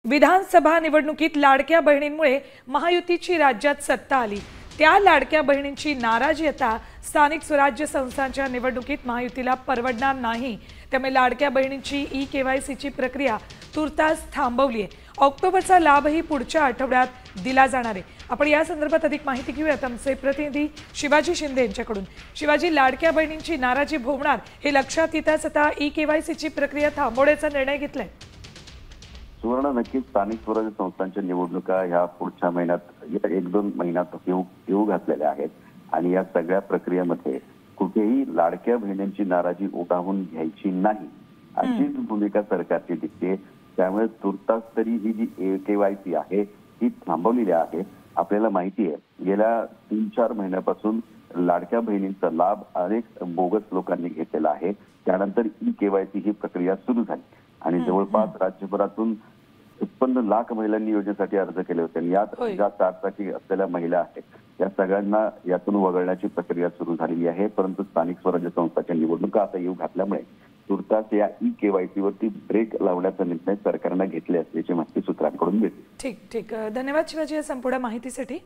विधानसभा निवडणुकीत लाडक्या बहिणींमुळे महायुतीची राज्यात सत्ता आली। त्या लाडक्या बहिणींची नाराजी आता स्थानिक स्वराज्य संस्थांच्या निवडणुकीत महायुतीला परवडणार नाही। त्यामुळे लाडक्या बहिणींची ई-केवायसीची प्रक्रिया तुर्तास थांबवली आहे। ऑक्टोबरचा लाभही पुढच्या आठवड्यात दिला जाणार आहे। आपण या संदर्भात अधिक माहिती घेऊयात आमचे प्रतिनिधी शिवाजी शिंदे यांच्याकडून। शिवाजी, लाडक्या बहिणींची नाराजी भोवणार हे लक्षात येताच आता ई-केवायसीची प्रक्रिया थांबवण्याचा निर्णय घेतलाय। सुवर्ण, नक्कीच स्थानिक स्वराज्य संस्थांच्या निवडणुका ह्या पुढच्या महिन्यात 1-2 महिन्यात येऊ घातलेल्या आहेत आणि या सगळ्या प्रक्रियेमध्ये कुठेही लाडक्या बहिणींची नाराजी ओढावून घ्यायची नाही अशीच भूमिका सरकारची दिसते। त्यामुळे तुर्तास तरी ही जी केवायसी आहे ती थांबवलेली आहे। आपल्याला माहिती आहे गेल्या 3-4 महिन्यापासून लाडक्या बहिणींचा लाभ अनेक बोगस लोकांनी घेतलेला आहे। त्यानंतर ई केवायसी ही प्रक्रिया सुरू झाली आणि जवळपास राज्यभरातून 56 लाख महिलांनी योजनेसाठी अर्ज केले होते आणि यात ज्या 4 असलेल्या महिला आहेत या सगळ्यांना यातून वगळण्याची प्रक्रिया सुरू झालेली आहे। परंतु स्थानिक स्वराज्य संस्थांच्या निवडणुका आता येऊ घातल्यामुळे तुर्तास या ई केवायसी वरती ब्रेक लावण्याचा निर्णय सरकारने घेतले असल्याची माहिती सूत्रांकडून मिळते। ठीक, धन्यवाद शिवाजी या संपूर्ण माहितीसाठी।